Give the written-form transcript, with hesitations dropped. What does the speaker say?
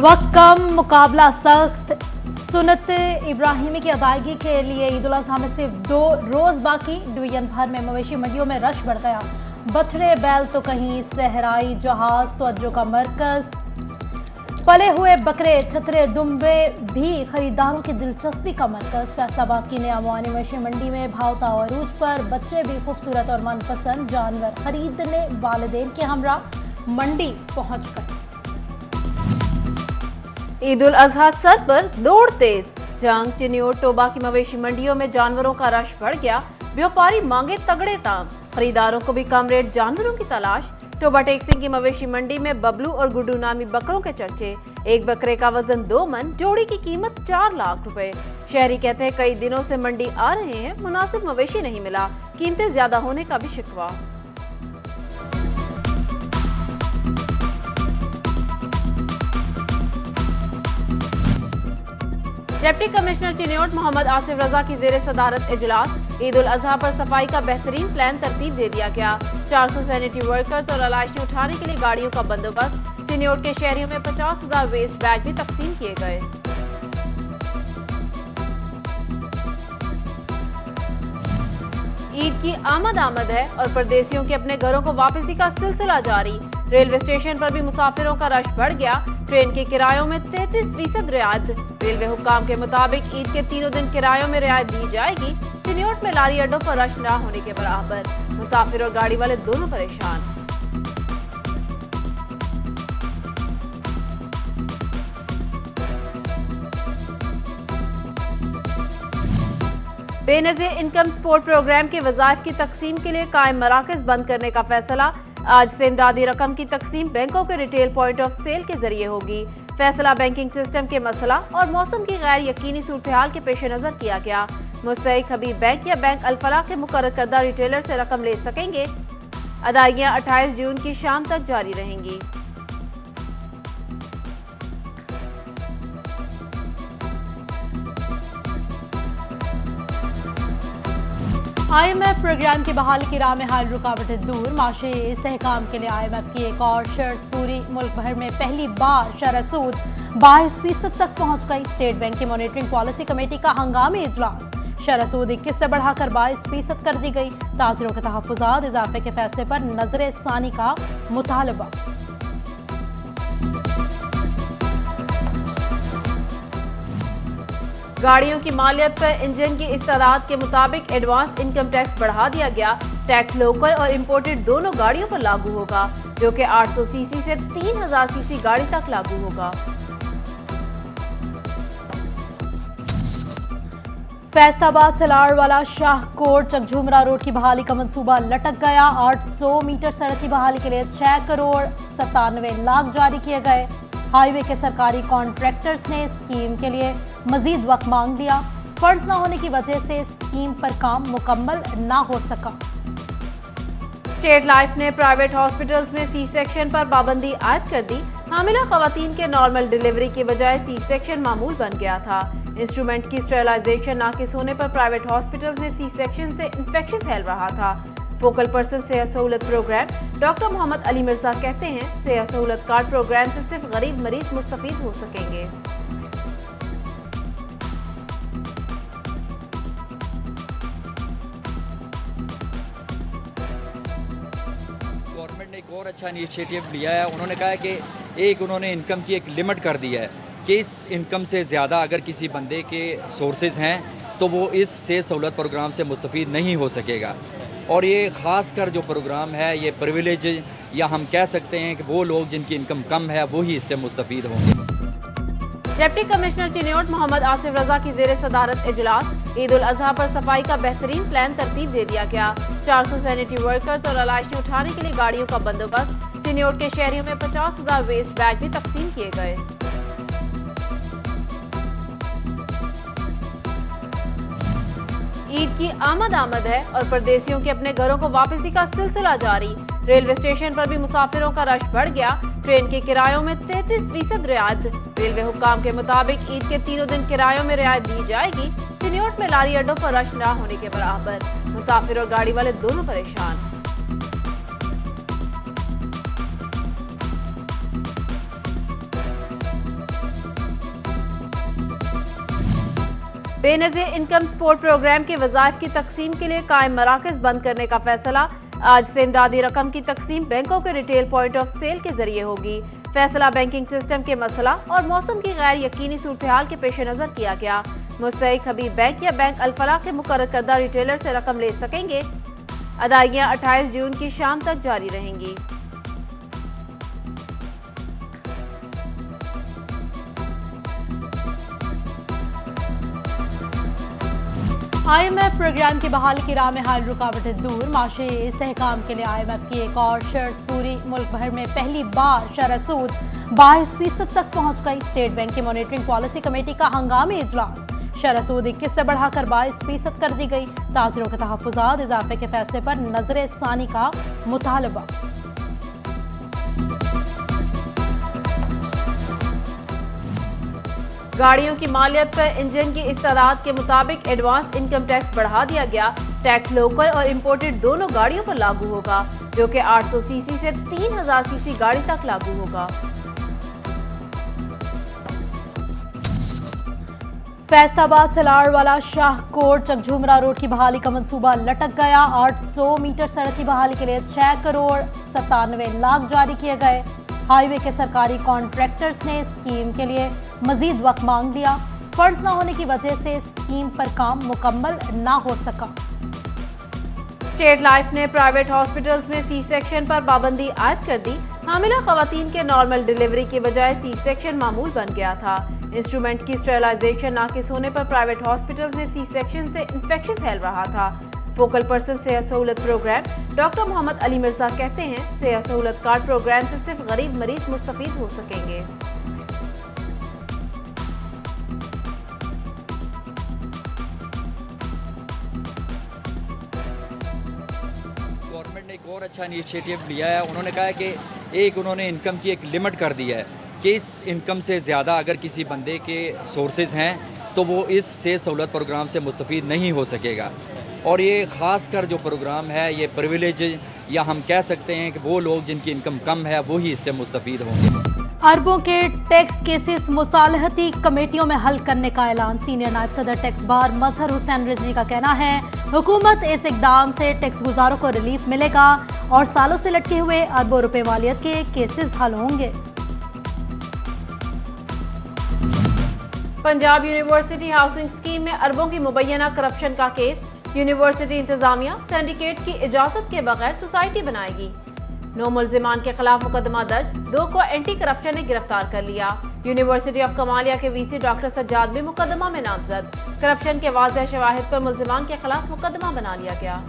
वक्त कम, मुकाबला सख्त। सुन्नत इब्राहिमी की अदायगी के लिए ईद उल अजहा में सिर्फ 2 रोज बाकी। डिवीजन भर में मवेशी मंडियों में रश बढ़ गया। बछड़े बैल तो कहीं सहराई जहाज तवज्जो का मरकज। पले हुए बकरे छतरे दुम्बे भी खरीदारों की दिलचस्पी का मरकज। फैसलाबाद की नियामवानी मवेशी मंडी में भावता और अरूज पर बच्चे भी खूबसूरत और मनपसंद जानवर खरीदने वालिदैन के हमरा मंडी पहुंच गए। ईद उल अजहा सर पर दौड़ तेज। जंग, चिन्योट, टोबा की मवेशी मंडियों में जानवरों का रश बढ़ गया। व्यापारी मांगे तगड़े दाम, खरीदारों को भी कम रेट जानवरों की तलाश। टोबा टेक्सिंग की मवेशी मंडी में बबलू और गुड्डू नामी बकरों के चर्चे। एक बकरे का वजन 2 मन, जोड़ी की कीमत 4 लाख रुपए। शहरी कहते हैं कई दिनों से मंडी आ रहे हैं, मुनासिब मवेशी नहीं मिला, कीमतें ज्यादा होने का भी शिकवा। डिप्टी कमिश्नर चिन्योट मोहम्मद आसिफ रजा की जेर सदारत इजलास। ईद उल अजहा पर सफाई का बेहतरीन प्लान तरतीब दे दिया गया। 400 सैनिटरी वर्कर्स और अलाइशी उठाने के लिए गाड़ियों का बंदोबस्त। चिन्योट के शहरियों में 50,000 वेस्ट बैग भी तकसीम किए गए। ईद की आमद है और परदेसियों के अपने घरों को वापसी का सिलसिला जारी। रेलवे स्टेशन पर भी मुसाफिरों का रश बढ़ गया। ट्रेन के किरायों में 33% रियायत। रेलवे हुक्काम के मुताबिक ईद के तीनों दिन किरायों में रियायत दी जाएगी। चिन्योट में लारी अड्डों पर रश न होने के बराबर। मुसाफिर और गाड़ी वाले दोनों परेशान। बेनज़ीर इनकम सपोर्ट प्रोग्राम के वज़ाइफ की तकसीम के लिए कायम मराकज़ बंद करने का फैसला। आज से इमदादी रकम की तकसीम बैंकों के रिटेल पॉइंट ऑफ सेल के जरिए होगी। फैसला बैंकिंग सिस्टम के मसला और मौसम की गैर यकीनी सूरत हाल के पेश नजर किया गया। मुस्तहिक हबीब बैंक या बैंक अल-फलाह के मुकर्रर करदा रिटेलर से रकम ले सकेंगे। अदायगियां 28 जून की शाम तक जारी रहेंगी। IMF प्रोग्राम की बहाली की राह में हाल रुकावटें दूर। माशी इस्तेहकाम के लिए IMF की एक और शर्त पूरी। मुल्क भर में पहली बार शरह सूद 22% तक पहुंच गई। स्टेट बैंक की मॉनिटरिंग पॉलिसी कमेटी का हंगामी इजलास। शरह सूद 21 से बढ़ाकर 22% कर दी गई। ताजिरों के तहफ्फुजात इजाफे के फैसले पर नजर सानी का मुतालबा। गाड़ियों की मालियत पर इंजन की इस्तादाद के मुताबिक एडवांस इनकम टैक्स बढ़ा दिया गया। टैक्स लोकल और इंपोर्टेड दोनों गाड़ियों पर लागू होगा, जो कि 800 सीसी से 3000 सीसी गाड़ी तक लागू होगा। फैसलाबाद सलार वाला शाहकोट चकझूमरा रोड की बहाली का मंसूबा लटक गया। 800 मीटर सड़क की बहाली के लिए 6 करोड़ 97 लाख जारी किए गए। हाईवे के सरकारी कॉन्ट्रैक्टर्स ने स्कीम के लिए मजीद वक्त मांग लिया। फंड्स न होने की वजह से स्कीम पर काम मुकम्मल न हो सका। स्टेट लाइफ ने प्राइवेट हॉस्पिटल्स में सी सेक्शन पर पाबंदी आयद कर दी। हामिला खवातीन के नॉर्मल डिलीवरी के बजाय सी सेक्शन मामूल बन गया था। इंस्ट्रूमेंट की स्टेरिलाइजेशन नाकिस होने पर प्राइवेट हॉस्पिटल्स में सी सेक्शन से इंफेक्शन फैल रहा था। फोकल पर्सन सेहत सहूलत प्रोग्राम डॉक्टर मोहम्मद अली मिर्जा कहते हैं सेहत सहूलत कार्ड प्रोग्राम से सिर्फ गरीब मरीज मुस्तफीद हो सकेंगे। गवर्नमेंट ने एक और अच्छा इनिशिएटिव लिया है। उन्होंने कहा है कि उन्होंने इनकम की एक लिमिट कर दी है कि इस इनकम से ज़्यादा अगर किसी बंदे के सोर्सेज हैं तो वो इस सेहत सहूलत प्रोग्राम से मुस्तफीद नहीं हो सकेगा। और ये ख़ास कर जो प्रोग्राम है ये प्रिविलेज या हम कह सकते हैं कि वो लोग जिनकी इनकम कम है वो ही इससे मुस्तफीद होंगे। डिप्टी कमिश्नर चिन्योट मोहम्मद आसिफ रजा की जेर सदारत इजलास। ईद उल अजहा पर सफाई का बेहतरीन प्लान तरतीब दे दिया गया। 400 सैनिटरी वर्कर्स और अलाइशी उठाने के लिए गाड़ियों का बंदोबस्त। चिन्योट के शहरियों में 50,000 वेस्ट बैग भी तकसीम किए गए। ईद की आमद है और परदेसियों के अपने घरों को वापसी का सिलसिला जारी। रेलवे स्टेशन पर भी मुसाफिरों का रश बढ़ गया। ट्रेन के किरायों में 33% रियायत। रेलवे हुक्काम के मुताबिक ईद के तीनों दिन किरायों में रियायत दी जाएगी। चिन्योट में लारी अड्डों पर रश न होने के बराबर। मुसाफिर और गाड़ी वाले दोनों परेशान। बेनज़ीर इनकम सपोर्ट प्रोग्राम के वज़ाइफ की तकसीम के लिए कायम मराकज़ बंद करने का फैसला। आज से इमदादी रकम की तकसीम बैंकों के रिटेल पॉइंट ऑफ सेल के जरिए होगी। फैसला बैंकिंग सिस्टम के मसला और मौसम की गैर यकीनी सूरत हाल के पेश नज़र किया गया। मुस्तहिक हबीब बैंक या बैंक अल-फलाह के मुकर्रर करदा रिटेलर से रकम ले सकेंगे। अदायगियां 28 जून की शाम तक जारी रहेंगी। IMF प्रोग्राम की बहाली की राह में हाल रुकावटें दूर। माशी इस्तेहकाम के लिए IMF की एक और शर्त पूरी। मुल्क भर में पहली बार शरह सूद 22% तक पहुंच गई। स्टेट बैंक की मॉनिटरिंग पॉलिसी कमेटी का हंगामी इजलास। शरह सूद 21 से बढ़ाकर 22% कर दी गई। ताजिरों के तहफ्फुज़ात इजाफे के फैसले पर नजर सानी का मुतालबा। गाड़ियों की मालियत पर इंजन की इस्तादाद के मुताबिक एडवांस इनकम टैक्स बढ़ा दिया गया। टैक्स लोकल और इंपोर्टेड दोनों गाड़ियों पर लागू होगा, जो कि 800 सीसी से 3000 सीसी गाड़ी तक लागू होगा। फैसलाबाद सलार वाला शाहकोट चकझूमरा रोड की बहाली का मंसूबा लटक गया। 800 मीटर सड़क की बहाली के लिए 6 करोड़ 97 लाख जारी किए गए। हाईवे के सरकारी कॉन्ट्रैक्टर्स ने स्कीम के लिए मजीद वक्त मांग लिया। फंड्स न होने की वजह से स्कीम पर काम मुकम्मल न हो सका। स्टेट लाइफ ने प्राइवेट हॉस्पिटल्स में सी सेक्शन पर पाबंदी आयद कर दी। हामिला खवातीन के नॉर्मल डिलीवरी के बजाय सी सेक्शन मामूल बन गया था। इंस्ट्रूमेंट की स्टेरिलाइजेशन नाकिस होने पर प्राइवेट हॉस्पिटल्स में सी सेक्शन से इंफेक्शन फैल रहा था। फोकल पर्सन सेहत सहूलत प्रोग्राम डॉक्टर मोहम्मद अली मिर्जा कहते हैं, सेहत सहूलत कार्ड प्रोग्राम से सिर्फ गरीब मरीज मुस्तफीद हो सकेंगे। गवर्नमेंट ने एक और अच्छा इनिशिएटिव लिया है। उन्होंने कहा है कि उन्होंने इनकम की एक लिमिट कर दी है कि इस इनकम से ज़्यादा अगर किसी बंदे के सोर्सेज हैं तो वो इस सेहत सहूलत प्रोग्राम से मुस्तफीद नहीं हो सकेगा। और ये ख़ास कर जो प्रोग्राम है ये प्रिविलेज या हम कह सकते हैं कि वो लोग जिनकी इनकम कम है वो ही इससे मुस्तफीद होंगे। अरबों के टैक्स केसेस मुसालहती कमेटियों में हल करने का ऐलान। सीनियर नायब सदर टैक्स बार मजहर हुसैन रिजवी का कहना है, हुकूमत इस इकदाम से टैक्स गुजारों को रिलीफ मिलेगा और सालों से लटके हुए अरबों रुपए मालियत के केसेस हल होंगे। पंजाब यूनिवर्सिटी हाउसिंग स्कीम में अरबों की मुबैना करप्शन का केस। यूनिवर्सिटी इंतजामिया सिंडिकेट की इजाजत के बगैर सोसाइटी बनाएगी। 9 मुल्जिमान के खिलाफ मुकदमा दर्ज, 2 को एंटी करप्शन ने गिरफ्तार कर लिया। यूनिवर्सिटी ऑफ कमालिया के वीसी डॉक्टर सज्जाद भी मुकदमा में नामजद। करप्शन के वाज़ेह शवाहिद पर मुल्जिमान के खिलाफ मुकदमा बना लिया गया।